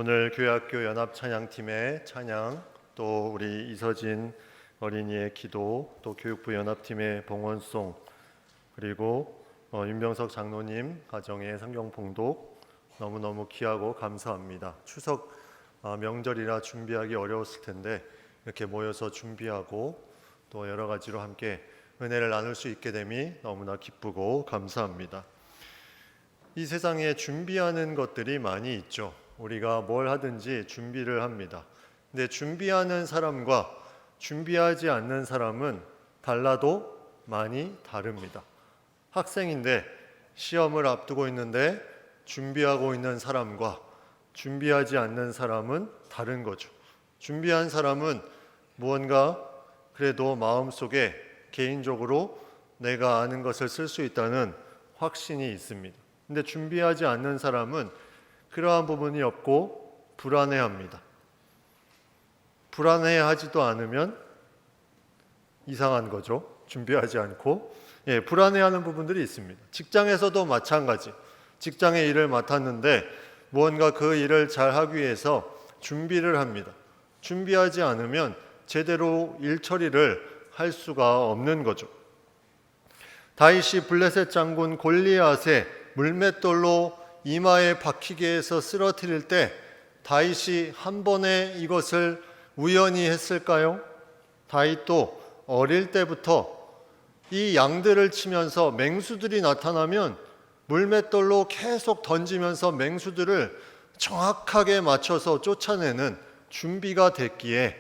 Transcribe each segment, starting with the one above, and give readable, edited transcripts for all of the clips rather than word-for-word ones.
오늘 교회학교 연합찬양팀의 찬양, 또 우리 이서진 어린이의 기도, 또 교육부 연합팀의 봉헌송, 그리고 윤병석 장로님 가정의 성경 봉독 너무너무 귀하고 감사합니다. 추석 명절이라 준비하기 어려웠을 텐데 이렇게 모여서 준비하고 또 여러 가지로 함께 은혜를 나눌 수 있게 됨이 너무나 기쁘고 감사합니다. 이 세상에 준비하는 것들이 많이 있죠. 우리가 뭘 하든지 준비를 합니다. 근데 준비하는 사람과 준비하지 않는 사람은 달라도 많이 다릅니다. 학생인데 시험을 앞두고 있는데 준비하고 있는 사람과 준비하지 않는 사람은 다른 거죠. 준비한 사람은 무언가 그래도 마음속에 개인적으로 내가 아는 것을 쓸 수 있다는 확신이 있습니다. 근데 준비하지 않는 사람은 그러한 부분이 없고 불안해합니다. 불안해하지도 않으면 이상한 거죠. 준비하지 않고 불안해하는 부분들이 있습니다. 직장에서도 마찬가지. 직장의 일을 맡았는데 무언가 그 일을 잘 하기 위해서 준비를 합니다. 준비하지 않으면 제대로 일 처리를 할 수가 없는 거죠. 다윗이 블레셋 장군 골리앗의 물맷돌로 이마에 박히게 해서 쓰러뜨릴 때 다윗이 한 번에 이것을 우연히 했을까요? 다윗도 어릴 때부터 이 양들을 치면서 맹수들이 나타나면 물맷돌로 계속 던지면서 맹수들을 정확하게 맞춰서 쫓아내는 준비가 됐기에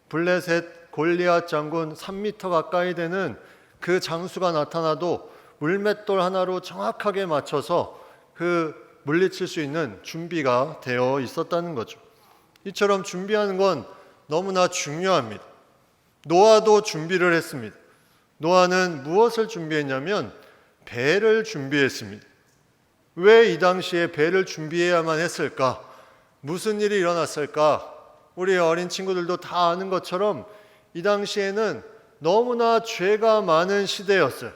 블레셋 골리앗 장군 3m 가까이 되는 그 장수가 나타나도 물맷돌 하나로 정확하게 맞춰서 물리칠 수 있는 준비가 되어 있었다는 거죠. 이처럼 준비하는 건 너무나 중요합니다. 노아도 준비를 했습니다. 노아는 무엇을 준비했냐면 배를 준비했습니다. 왜 이 당시에 배를 준비해야만 했을까? 무슨 일이 일어났을까? 우리 어린 친구들도 다 아는 것처럼 이 당시에는 너무나 죄가 많은 시대였어요.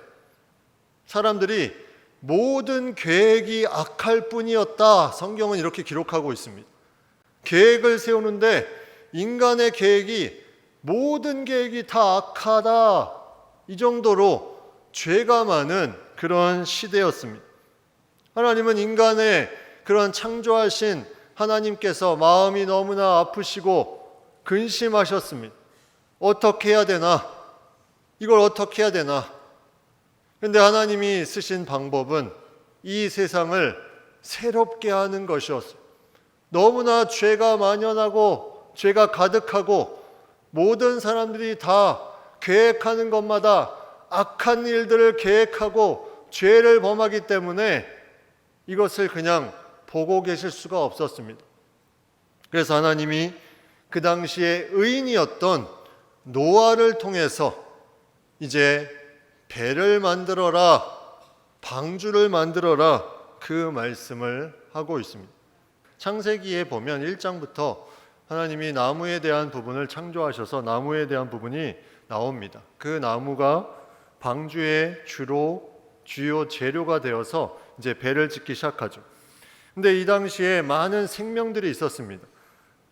사람들이 모든 계획이 악할 뿐이었다. 성경은 이렇게 기록하고 있습니다. 계획을 세우는데 인간의 계획이 모든 계획이 다 악하다. 이 정도로 죄가 많은 그런 시대였습니다. 하나님은 인간의 그런 창조하신 하나님께서 마음이 너무나 아프시고 근심하셨습니다. 어떻게 해야 되나? 이걸 어떻게 해야 되나? 그런데 하나님이 쓰신 방법은 이 세상을 새롭게 하는 것이었어요. 너무나 죄가 만연하고 죄가 가득하고 모든 사람들이 다 계획하는 것마다 악한 일들을 계획하고 죄를 범하기 때문에 이것을 그냥 보고 계실 수가 없었습니다. 그래서 하나님이 그 당시에 의인이었던 노아를 통해서 이제 배를 만들어라, 방주를 만들어라 그 말씀을 하고 있습니다. 창세기에 보면 1장부터 하나님이 나무에 대한 부분을 창조하셔서 나무에 대한 부분이 나옵니다. 그 나무가 방주의 주요 재료가 되어서 이제 배를 짓기 시작하죠. 근데 이 당시에 많은 생명들이 있었습니다.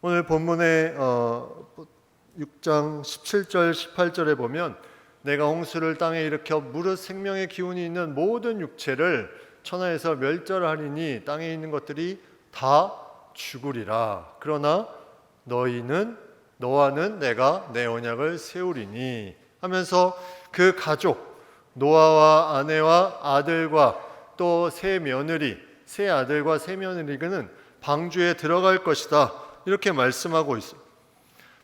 오늘 본문의 6장 17절 18절에 보면 내가 홍수를 땅에 일으켜 무릇 생명의 기운이 있는 모든 육체를 천하에서 멸절하리니 땅에 있는 것들이 다 죽으리라. 그러나 너와는 내가 내 언약을 세우리니 하면서 그 가족 노아와 아내와 아들과 또 세 아들과 세 며느리는 방주에 들어갈 것이다. 이렇게 말씀하고 있어요.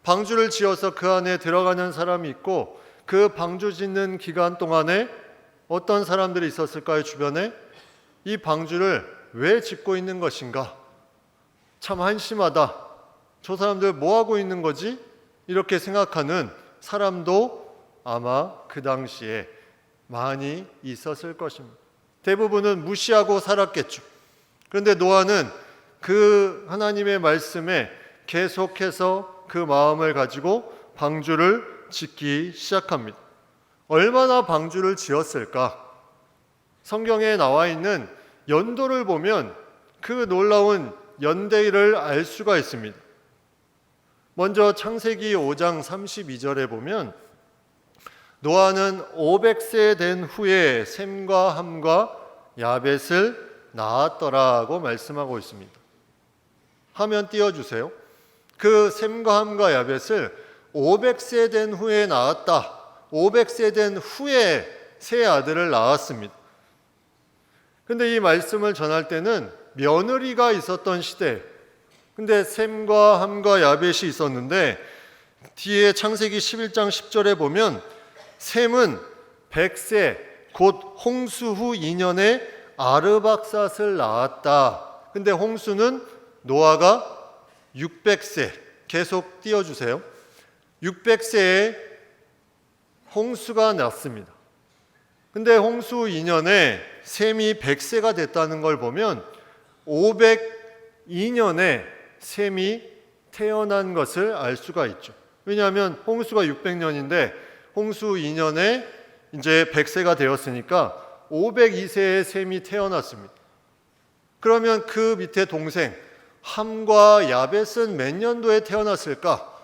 방주를 지어서 그 안에 들어가는 사람이 있고 그 방주 짓는 기간 동안에 어떤 사람들이 있었을까요? 주변에 이 방주를 왜 짓고 있는 것인가? 참 한심하다. 저 사람들 뭐 하고 있는 거지? 이렇게 생각하는 사람도 아마 그 당시에 많이 있었을 것입니다. 대부분은 무시하고 살았겠죠. 그런데 노아는 그 하나님의 말씀에 계속해서 그 마음을 가지고 방주를 짓기 시작합니다. 얼마나 방주를 지었을까? 성경에 나와 있는 연도를 보면 그 놀라운 연대를 알 수가 있습니다. 먼저 창세기 5장 32절에 보면 노아는 500세 된 후에 셈과 함과 야벳을 낳았더라고 말씀하고 있습니다. 화면 띄워주세요. 그 셈과 함과 야벳을 500세 된 후에 낳았다. 500세 된 후에 세 아들을 낳았습니다. 근데 이 말씀을 전할 때는 며느리가 있었던 시대, 근데 셈과 함과 야벳이 있었는데 뒤에 창세기 11장 10절에 보면 셈은 100세 곧 홍수 후 2년에 아르박삿을 낳았다. 근데 홍수는 노아가 600세, 계속 띄워주세요. 600세에 홍수가 났습니다. 근데 홍수 2년에 셈이 100세가 됐다는 걸 보면 502년에 셈이 태어난 것을 알 수가 있죠. 왜냐하면 홍수가 600년인데 홍수 2년에 이제 100세가 되었으니까 502세에 셈이 태어났습니다. 그러면 그 밑에 동생 함과 야벳은 몇 년도에 태어났을까?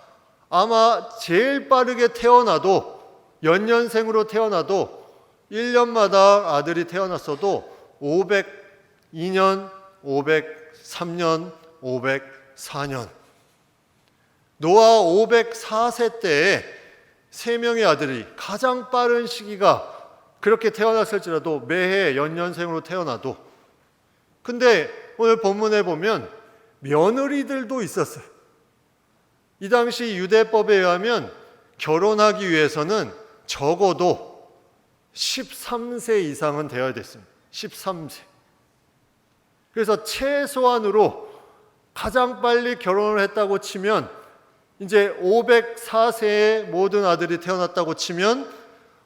아마 제일 빠르게 태어나도 연년생으로 태어나도 1년마다 아들이 태어났어도 502년, 503년, 504년. 노아 504세 때에 세 명의 아들이 가장 빠른 시기가 그렇게 태어났을지라도 매해 연년생으로 태어나도, 근데 오늘 본문에 보면 며느리들도 있었어요. 이 당시 유대법에 의하면 결혼하기 위해서는 적어도 13세 이상은 되어야 됐습니다. 13세. 그래서 최소한으로 가장 빨리 결혼을 했다고 치면 이제 504세에 모든 아들이 태어났다고 치면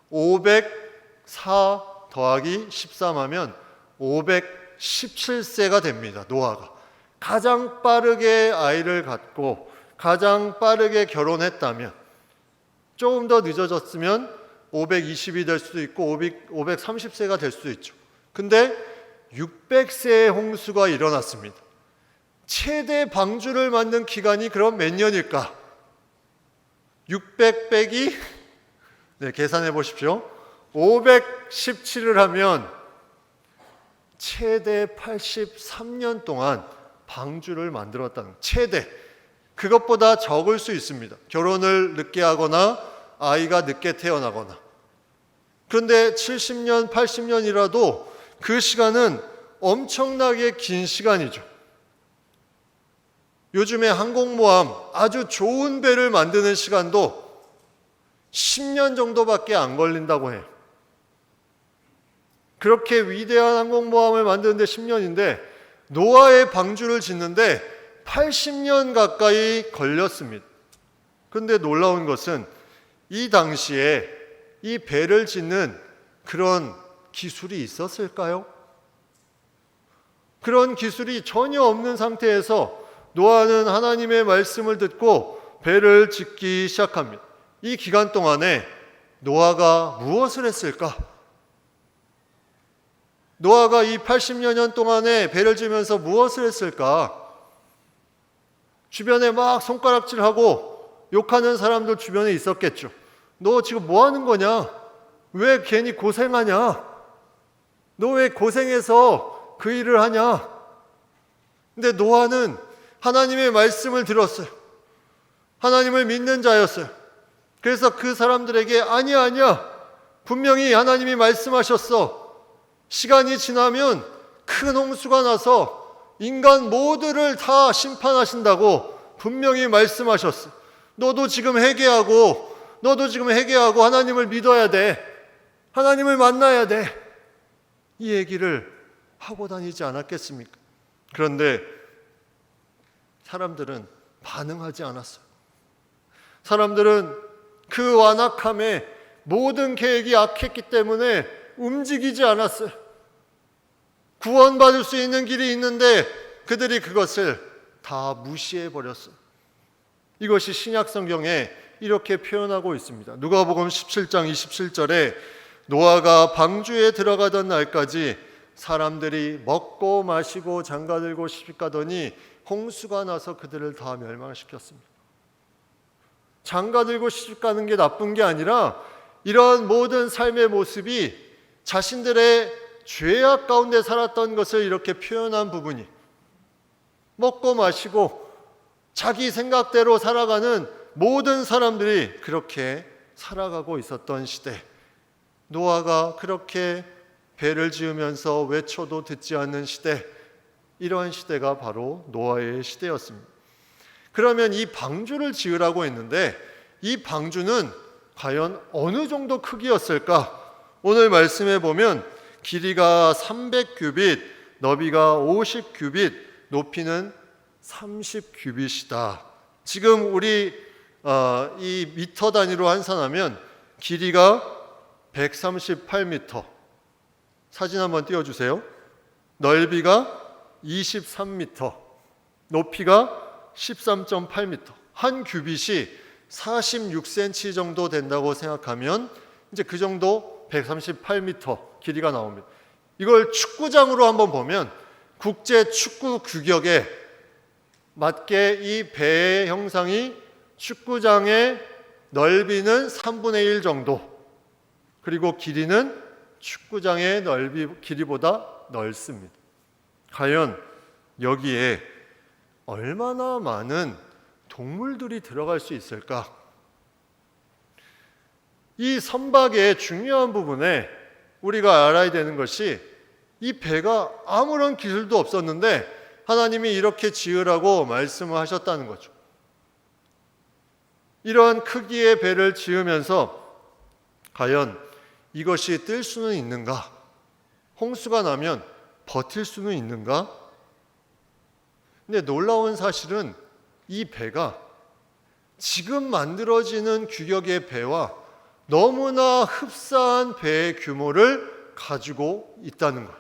504 더하기 13 하면 517세가 됩니다. 노아가. 가장 빠르게 아이를 갖고 가장 빠르게 결혼했다면, 조금 더 늦어졌으면 520이 될 수도 있고 530세가 될 수도 있죠. 근데 600세의 홍수가 일어났습니다. 최대 방주를 만든 기간이 그럼 몇 년일까? 600 빼기 계산해 보십시오. 517을 하면 최대 83년 동안 방주를 만들었다는, 최대. 그것보다 적을 수 있습니다. 결혼을 늦게 하거나 아이가 늦게 태어나거나. 그런데 70년, 80년이라도 그 시간은 엄청나게 긴 시간이죠. 요즘에 항공모함 아주 좋은 배를 만드는 시간도 10년 정도밖에 안 걸린다고 해요. 그렇게 위대한 항공모함을 만드는데 10년인데 노아의 방주를 짓는데 80년 가까이 걸렸습니다. 그런데 놀라운 것은 이 당시에 이 배를 짓는 그런 기술이 있었을까요? 그런 기술이 전혀 없는 상태에서 노아는 하나님의 말씀을 듣고 배를 짓기 시작합니다. 이 기간 동안에 노아가 무엇을 했을까? 노아가 이 80여 년 동안에 배를 지으면서 무엇을 했을까? 주변에 막 손가락질하고 욕하는 사람들 주변에 있었겠죠. 너 지금 뭐 하는 거냐? 왜 괜히 고생하냐? 너 왜 고생해서 그 일을 하냐? 근데 노아는 하나님의 말씀을 들었어요. 하나님을 믿는 자였어요. 그래서 그 사람들에게 아니야. 분명히 하나님이 말씀하셨어. 시간이 지나면 큰 홍수가 나서 인간 모두를 다 심판하신다고 분명히 말씀하셨어. 너도 지금 회개하고 하나님을 믿어야 돼. 하나님을 만나야 돼. 이 얘기를 하고 다니지 않았겠습니까? 그런데 사람들은 반응하지 않았어요. 사람들은 그 완악함에 모든 계획이 악했기 때문에 움직이지 않았어요. 구원받을 수 있는 길이 있는데 그들이 그것을 다 무시해버렸어요. 이것이 신약 성경에 이렇게 표현하고 있습니다. 누가복음 17장 27절에 노아가 방주에 들어가던 날까지 사람들이 먹고 마시고 장가들고 시집가더니 홍수가 나서 그들을 다 멸망시켰습니다. 장가 들고 시집 가는 게 나쁜 게 아니라 이런 모든 삶의 모습이 자신들의 죄악 가운데 살았던 것을 이렇게 표현한 부분이, 먹고 마시고 자기 생각대로 살아가는 모든 사람들이 그렇게 살아가고 있었던 시대, 노아가 그렇게 배를 지으면서 외쳐도 듣지 않는 시대, 이러한 시대가 바로 노아의 시대였습니다. 그러면 이 방주를 지으라고 했는데 이 방주는 과연 어느 정도 크기였을까? 오늘 말씀해 보면 길이가 300규빗, 너비가 50규빗, 높이는 30규빗이다. 지금 우리 이 미터 단위로 환산하면 길이가 138m, 사진 한번 띄워주세요. 넓이가 23m, 높이가 13.8m, 한 규빗이 46cm 정도 된다고 생각하면 이제 그 정도 138m 길이가 나옵니다. 이걸 축구장으로 한번 보면 국제 축구 규격에 맞게 이 배의 형상이 축구장의 넓이는 3분의 1 정도, 그리고 길이는 축구장의 길이보다 넓습니다. 과연 여기에 얼마나 많은 동물들이 들어갈 수 있을까? 이 선박의 중요한 부분에 우리가 알아야 되는 것이 이 배가 아무런 기술도 없었는데 하나님이 이렇게 지으라고 말씀을 하셨다는 거죠. 이러한 크기의 배를 지으면서 과연 이것이 뜰 수는 있는가? 홍수가 나면 버틸 수는 있는가? 근데 놀라운 사실은 이 배가 지금 만들어지는 규격의 배와 너무나 흡사한 배의 규모를 가지고 있다는 거예요.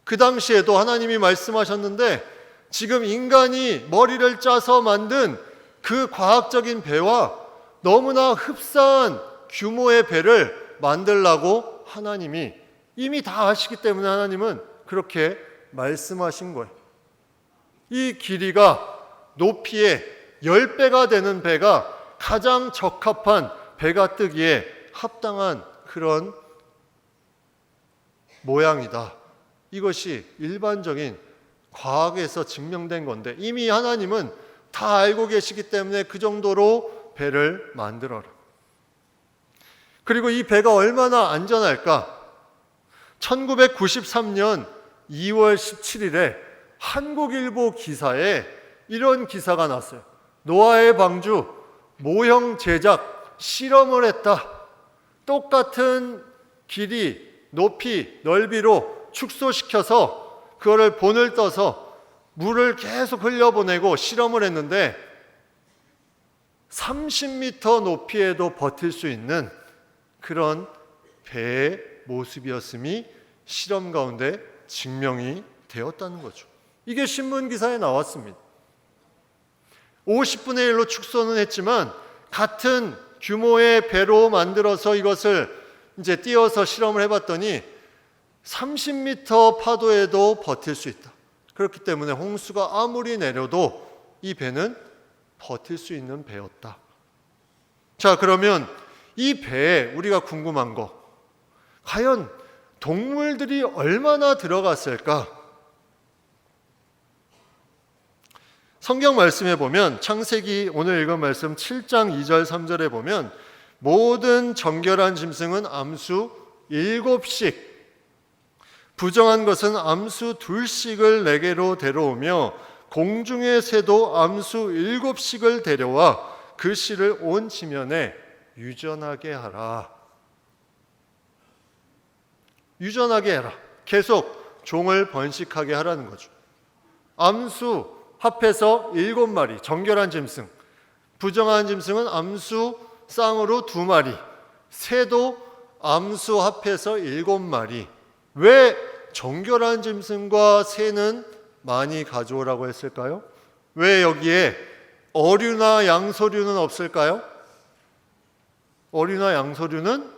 그 당시에도 하나님이 말씀하셨는데 지금 인간이 머리를 짜서 만든 그 과학적인 배와 너무나 흡사한 규모의 배를 만들라고 하나님이 이미 다 아시기 때문에 하나님은 그렇게 말씀하신 거예요. 이 길이가 높이의 10배가 되는 배가 가장 적합한 배가 뜨기에 합당한 그런 모양이다. 이것이 일반적인 과학에서 증명된 건데 이미 하나님은 다 알고 계시기 때문에 그 정도로 배를 만들어라. 그리고 이 배가 얼마나 안전할까? 1993년 2월 17일에 한국일보 기사에 이런 기사가 났어요. 노아의 방주 모형 제작 실험을 했다. 똑같은 길이, 높이, 넓이로 축소시켜서 그거를 본을 떠서 물을 계속 흘려보내고 실험을 했는데 30m 높이에도 버틸 수 있는 그런 배의 모습이었음이 실험 가운데 증명이 되었다는 거죠. 이게 신문 기사에 나왔습니다. 50분의 1로 축소는 했지만 같은 규모의 배로 만들어서 이것을 이제 띄어서 실험을 해봤더니 30m 파도에도 버틸 수 있다. 그렇기 때문에 홍수가 아무리 내려도 이 배는 버틸 수 있는 배였다. 자, 그러면 이 배에 우리가 궁금한 거, 과연 동물들이 얼마나 들어갔을까? 성경 말씀에 보면 창세기 오늘 읽은 말씀 7장 2절 3절에 보면 모든 정결한 짐승은 암수 7씩, 부정한 것은 암수 2씩을 내게로 데려오며 공중의 새도 암수 7씩을 데려와 그 씨를 온 지면에 유전하게 하라. 유전하게 해라. 계속 종을 번식하게 하라는 거죠. 암수 합해서 7마리, 정결한 짐승. 부정한 짐승은 암수 쌍으로 2마리. 새도 암수 합해서 7마리. 왜 정결한 짐승과 새는 많이 가져오라고 했을까요? 왜 여기에 어류나 양서류는 없을까요? 어류나 양서류는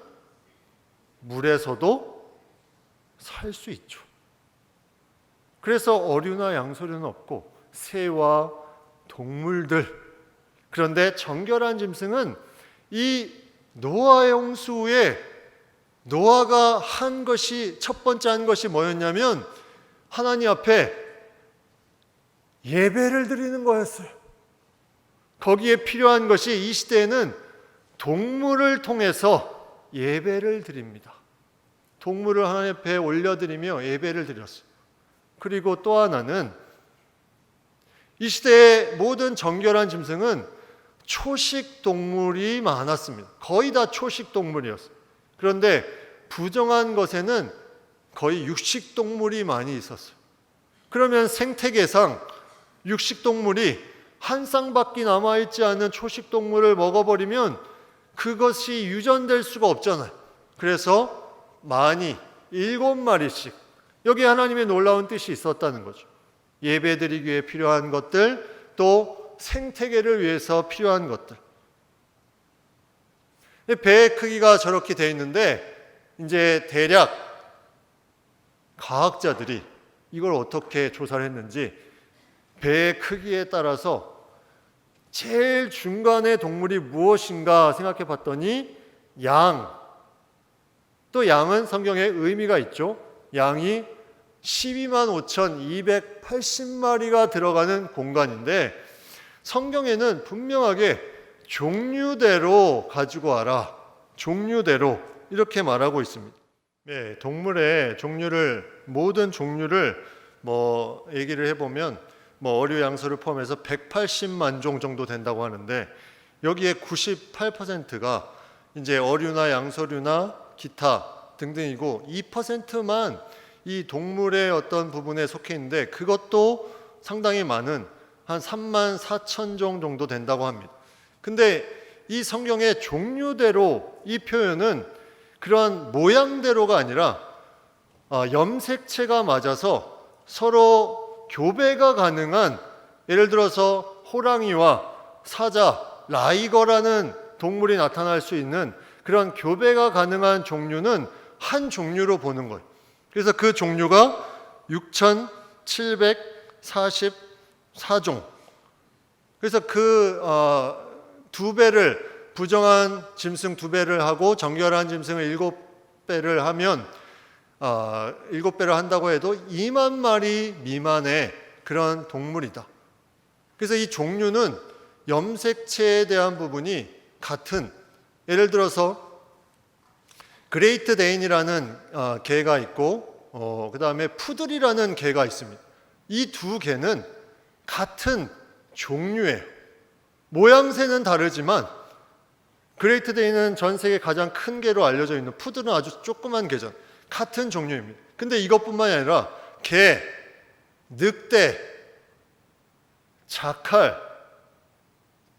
물에서도 살 수 있죠. 그래서 어류나 양서류는 없고 새와 동물들. 그런데 정결한 짐승은 이 노아의 홍수 후에 노아가 한 것이, 첫 번째 한 것이 뭐였냐면 하나님 앞에 예배를 드리는 거였어요. 거기에 필요한 것이 이 시대에는 동물을 통해서 예배를 드립니다. 동물을 하나님 앞에 올려드리며 예배를 드렸어요. 그리고 또 하나는 이 시대의 모든 정결한 짐승은 초식 동물이 많았습니다. 거의 다 초식 동물이었어요. 그런데 부정한 것에는 거의 육식 동물이 많이 있었어요. 그러면 생태계상 육식 동물이 한 쌍밖에 남아있지 않은 초식 동물을 먹어버리면 그것이 유전될 수가 없잖아요. 그래서 많이 7마리씩, 여기 하나님의 놀라운 뜻이 있었다는 거죠. 예배드리기 위해 필요한 것들, 또 생태계를 위해서 필요한 것들. 배의 크기가 저렇게 돼 있는데 이제 대략 과학자들이 이걸 어떻게 조사를 했는지 배의 크기에 따라서 제일 중간의 동물이 무엇인가 생각해 봤더니 양. 또 양은 성경에 의미가 있죠. 양이 125,280마리가 들어가는 공간인데 성경에는 분명하게 종류대로 가지고 와라. 종류대로 이렇게 말하고 있습니다. 네, 동물의 종류를, 모든 종류를 얘기를 해보면 어류 양서를 포함해서 180만 종 정도 된다고 하는데 여기에 98%가 이제 어류나 양서류나 기타 등등이고 2%만 이 동물의 어떤 부분에 속해 있는데 그것도 상당히 많은 한 34,000종 정도 된다고 합니다. 근데 이 성경의 종류대로 이 표현은 그러한 모양대로가 아니라 염색체가 맞아서 서로 교배가 가능한, 예를 들어서 호랑이와 사자, 라이거라는 동물이 나타날 수 있는 그런 교배가 가능한 종류는 한 종류로 보는 거예요. 그래서 그 종류가 6,744종. 그래서 그 두 배를, 부정한 짐승 2배를 하고 정결한 짐승을 7배를 하면 7배를 한다고 해도 2만 마리 미만의 그런 동물이다. 그래서 이 종류는 염색체에 대한 부분이 같은, 예를 들어서 그레이트 데인이라는 개가 있고 그 다음에 푸들이라는 개가 있습니다. 이 두 개는 같은 종류예요. 모양새는 다르지만 그레이트 데인은 전 세계 가장 큰 개로 알려져 있는, 푸들은 아주 조그만 개죠. 같은 종류입니다. 근데 이것뿐만이 아니라 개, 늑대, 자칼,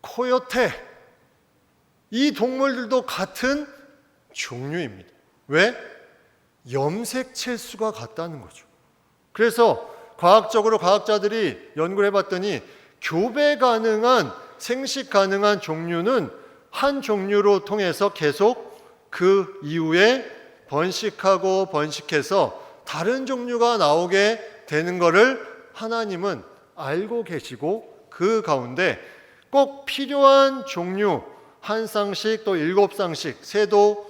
코요테, 이 동물들도 같은 종류입니다. 왜? 염색체 수가 같다는 거죠. 그래서 과학적으로 과학자들이 연구를 해봤더니 교배 가능한, 생식 가능한 종류는 한 종류로 통해서 계속 그 이후에 번식하고 번식해서 다른 종류가 나오게 되는 것을 하나님은 알고 계시고 그 가운데 꼭 필요한 종류 한 쌍씩, 또 7쌍씩, 새도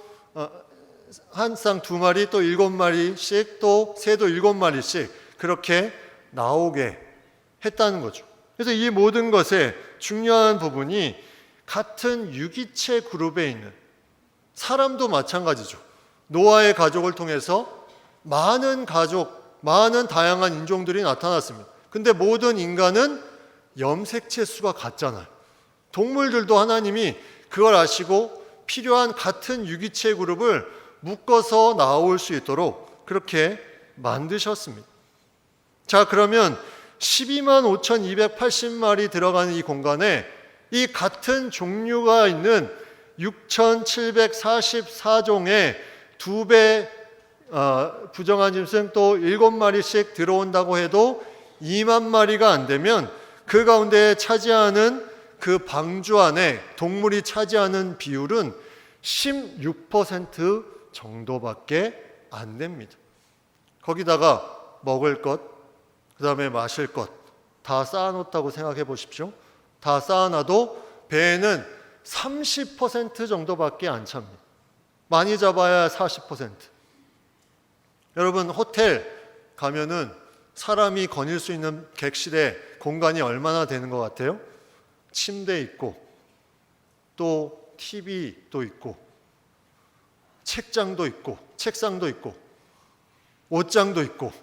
한 쌍 2마리, 또 7마리씩, 또 새도 7마리씩 그렇게 나오게 했다는 거죠. 그래서 이 모든 것의 중요한 부분이 같은 유기체 그룹에 있는, 사람도 마찬가지죠. 노아의 가족을 통해서 많은 가족, 많은 다양한 인종들이 나타났습니다. 근데 모든 인간은 염색체 수가 같잖아요. 동물들도 하나님이 그걸 아시고 필요한 같은 유기체 그룹을 묶어서 나올 수 있도록 그렇게 만드셨습니다. 자, 그러면 125,280마리 들어가는 이 공간에 이 같은 종류가 있는 6,744종의 2배 부정한 짐승 또 7마리씩 들어온다고 해도 2만 마리가 안 되면 그 가운데 차지하는 그 방주 안에 동물이 차지하는 비율은 16% 정도밖에 안 됩니다. 거기다가 먹을 것, 그 다음에 마실 것 다 쌓아놓았다고 생각해 보십시오. 다 쌓아놔도 배에는 30% 정도밖에 안 찹니다. 많이 잡아야 40%. 여러분, 호텔 가면은 사람이 거닐 수 있는 객실에 공간이 얼마나 되는 것 같아요? 침대 있고, 또 TV도 있고, 책장도 있고, 책상도 있고, 옷장도 있고,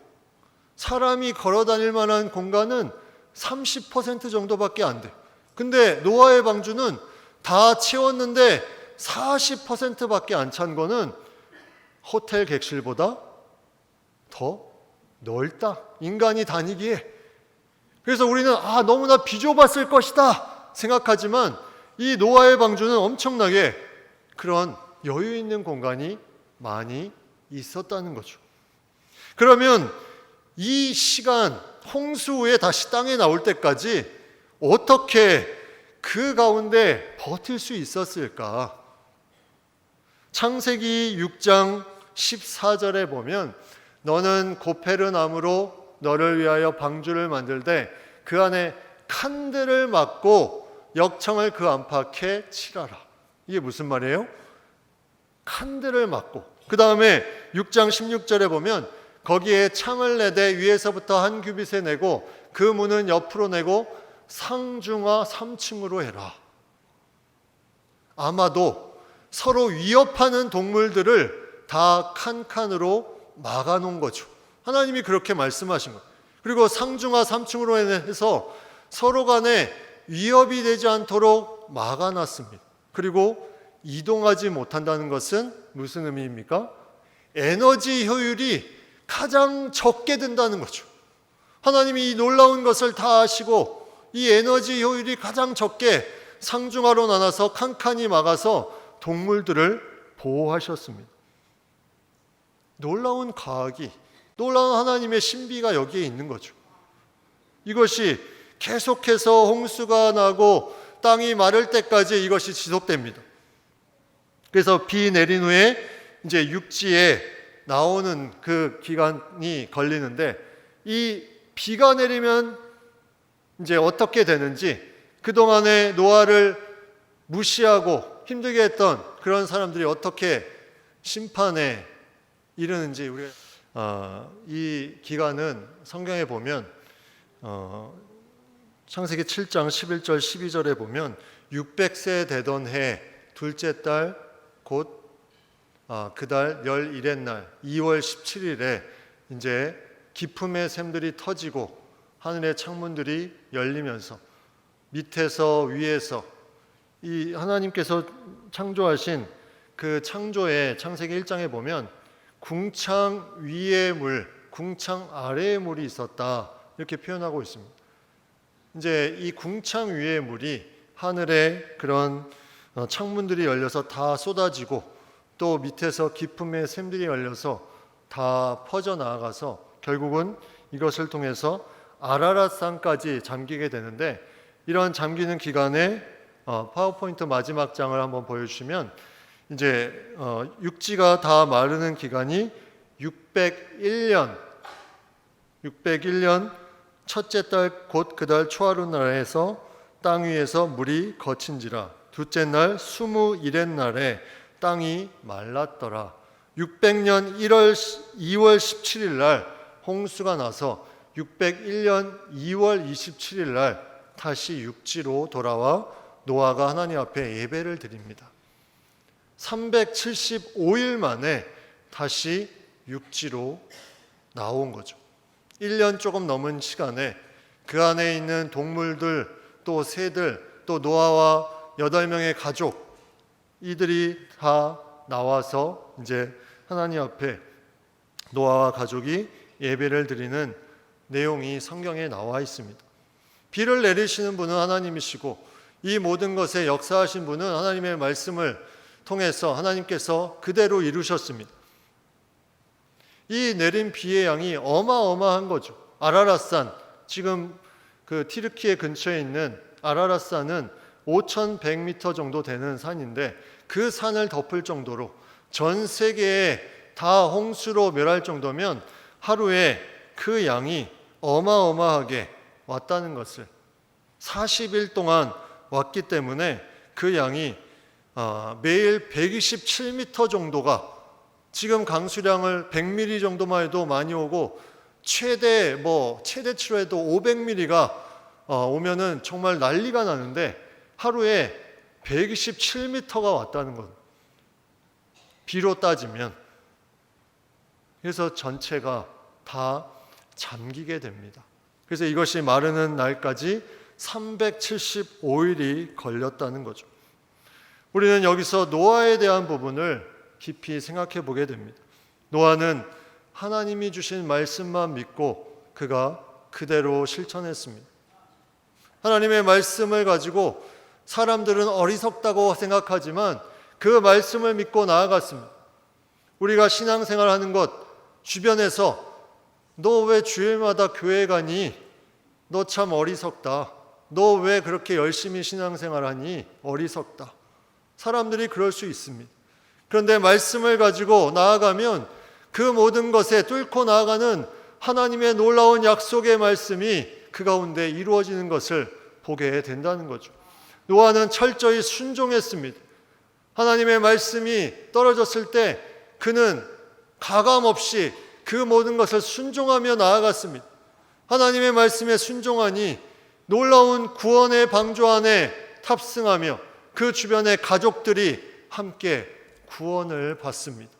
사람이 걸어 다닐 만한 공간은 30% 정도밖에 안 돼. 근데 노아의 방주는 다 채웠는데 40%밖에 안 찬 거는 호텔 객실보다 더 넓다. 인간이 다니기에. 그래서 우리는 너무나 비좁았을 것이다 생각하지만 이 노아의 방주는 엄청나게 그런 여유 있는 공간이 많이 있었다는 거죠. 그러면 이 시간, 홍수 후에 다시 땅에 나올 때까지 어떻게 그 가운데 버틸 수 있었을까? 창세기 6장 14절에 보면 너는 고페르 나무로 너를 위하여 방주를 만들되 그 안에 칸들을 막고 역청을 그 안팎에 칠하라. 이게 무슨 말이에요? 칸들을 막고, 그 다음에 6장 16절에 보면 거기에 창을 내되 위에서부터 한 규빗에 내고 그 문은 옆으로 내고 상중하 3층으로 해라. 아마도 서로 위협하는 동물들을 다 칸칸으로 막아놓은 거죠. 하나님이 그렇게 말씀하신 거예요. 그리고 상중하 3층으로 해서 서로 간에 위협이 되지 않도록 막아놨습니다. 그리고 이동하지 못한다는 것은 무슨 의미입니까? 에너지 효율이 가장 적게 든다는 거죠. 하나님이 이 놀라운 것을 다 아시고 이 에너지 효율이 가장 적게 상중하로 나눠서 칸칸이 막아서 동물들을 보호하셨습니다. 놀라운 과학이, 놀라운 하나님의 신비가 여기에 있는 거죠. 이것이 계속해서 홍수가 나고 땅이 마를 때까지 이것이 지속됩니다. 그래서 비 내린 후에 이제 육지에 나오는 그 기간이 걸리는데 이 비가 내리면 이제 어떻게 되는지, 그동안에 노아를 무시하고 힘들게 했던 그런 사람들이 어떻게 심판에 이르는지 우리가 이 기간은 성경에 보면 창세기 7장 11절 12절에 보면 600세 되던 해 둘째 달 곧 그달 11의 날 2월 17일에 이제 기품의 샘들이 터지고 하늘의 창문들이 열리면서 밑에서 위에서 이 하나님께서 창조하신 그 창조의 창세기 1장에 보면 궁창 위의 물, 궁창 아래의 물이 있었다 이렇게 표현하고 있습니다. 이제 이 궁창 위의 물이 하늘에 그런 창문들이 열려서 다 쏟아지고 또 밑에서 기품의 샘들이 열려서 다 퍼져나가서 결국은 이것을 통해서 아라랏산까지 잠기게 되는데, 이런 잠기는 기간에 파워포인트 마지막 장을 한번 보여주시면 이제 육지가 다 마르는 기간이 601년 첫째 달 곧 그달 초하룻날에서 땅 위에서 물이 거친지라 둘째 날 21의 날에 땅이 말랐더라. 600년 2월 17일 날 홍수가 나서 601년 2월 27일 날 다시 육지로 돌아와 노아가 하나님 앞에 예배를 드립니다. 375일 만에 다시 육지로 나온 거죠. 1년 조금 넘은 시간에 그 안에 있는 동물들, 또 새들, 또 노아와 8명의 가족, 이들이 다 나와서 이제 하나님 앞에 노아와 가족이 예배를 드리는 내용이 성경에 나와 있습니다. 비를 내리시는 분은 하나님이시고 이 모든 것에 역사하신 분은 하나님의 말씀을 통해서 하나님께서 그대로 이루셨습니다. 이 내린 비의 양이 어마어마한 거죠. 아라랏산, 지금 그 티르키예 근처에 있는 아라랏산은 5,100m 정도 되는 산인데 그 산을 덮을 정도로 전 세계에 다 홍수로 멸할 정도면 하루에 그 양이 어마어마하게 왔다는 것을, 40일 동안 왔기 때문에 그 양이 매일 127m 정도가, 지금 강수량을 100mm 정도만 해도 많이 오고 최대치로 해도 500mm가 오면은 정말 난리가 나는데 하루에 127m가 왔다는 것. 비로 따지면. 그래서 전체가 다 잠기게 됩니다. 그래서 이것이 마르는 날까지 375일이 걸렸다는 거죠. 우리는 여기서 노아에 대한 부분을 깊이 생각해 보게 됩니다. 노아는 하나님이 주신 말씀만 믿고 그가 그대로 실천했습니다. 하나님의 말씀을 가지고 사람들은 어리석다고 생각하지만 그 말씀을 믿고 나아갔습니다. 우리가 신앙생활하는 것, 주변에서 너 왜 주일마다 교회 가니? 너 참 어리석다. 너 왜 그렇게 열심히 신앙생활하니? 어리석다. 사람들이 그럴 수 있습니다. 그런데 말씀을 가지고 나아가면 그 모든 것에 뚫고 나아가는 하나님의 놀라운 약속의 말씀이 그 가운데 이루어지는 것을 보게 된다는 거죠. 노아는 철저히 순종했습니다. 하나님의 말씀이 떨어졌을 때 그는 가감없이 그 모든 것을 순종하며 나아갔습니다. 하나님의 말씀에 순종하니 놀라운 구원의 방주 안에 탑승하며 그 주변의 가족들이 함께 구원을 받습니다.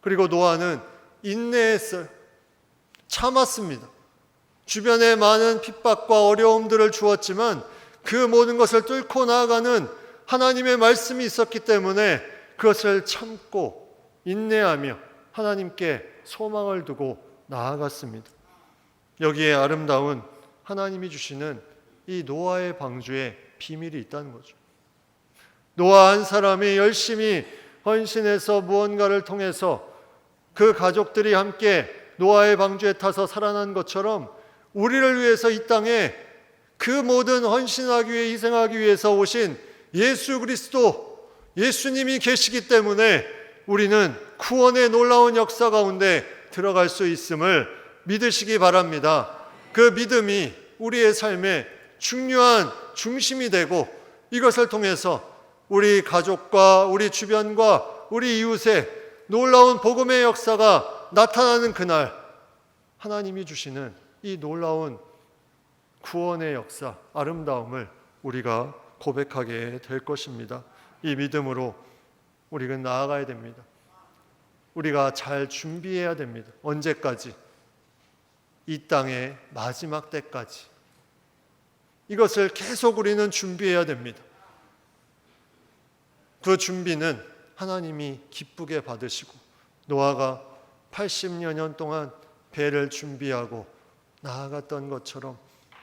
그리고 노아는 인내했어요. 참았습니다. 주변에 많은 핍박과 어려움들을 주었지만 그 모든 것을 뚫고 나아가는 하나님의 말씀이 있었기 때문에 그것을 참고 인내하며 하나님께 소망을 두고 나아갔습니다. 여기에 아름다운 하나님이 주시는 이 노아의 방주에 비밀이 있다는 거죠. 노아 한 사람이 열심히 헌신해서 무언가를 통해서 그 가족들이 함께 노아의 방주에 타서 살아난 것처럼 우리를 위해서 이 땅에 그 모든 헌신하기 위해 희생하기 위해서 오신 예수 그리스도, 예수님이 계시기 때문에 우리는 구원의 놀라운 역사 가운데 들어갈 수 있음을 믿으시기 바랍니다. 그 믿음이 우리의 삶의 중요한 중심이 되고 이것을 통해서 우리 가족과 우리 주변과 우리 이웃에 놀라운 복음의 역사가 나타나는 그날, 하나님이 주시는 이 놀라운 구원의 역사, 아름다움을 우리가 고백하게 될 것입니다. 이 믿음으로 우리는 나아가야 됩니다. 우리가 잘 준비해야 됩니다. 언제까지? 이 땅의 마지막 때까지. 이것을 계속 우리는 준비해야 됩니다. 그 준비는 하나님이 기쁘게 받으시고 노아가 80여 년 동안 배를 준비하고 나아갔던 것처럼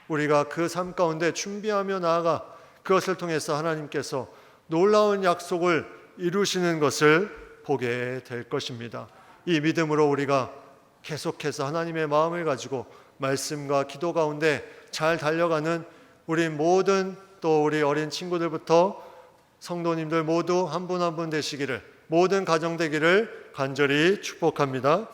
우리가 그 삶 가운데 준비하며 나아가 그것을 통해서 하나님께서 놀라운 약속을 이루시는 것을 보게 될 것입니다. 이 믿음으로 우리가 계속해서 하나님의 마음을 가지고 말씀과 기도 가운데 잘 달려가는 우리 모든, 또 우리 어린 친구들부터 성도님들 모두 한 분 한 분 되시기를, 모든 가정 되기를 간절히 축복합니다.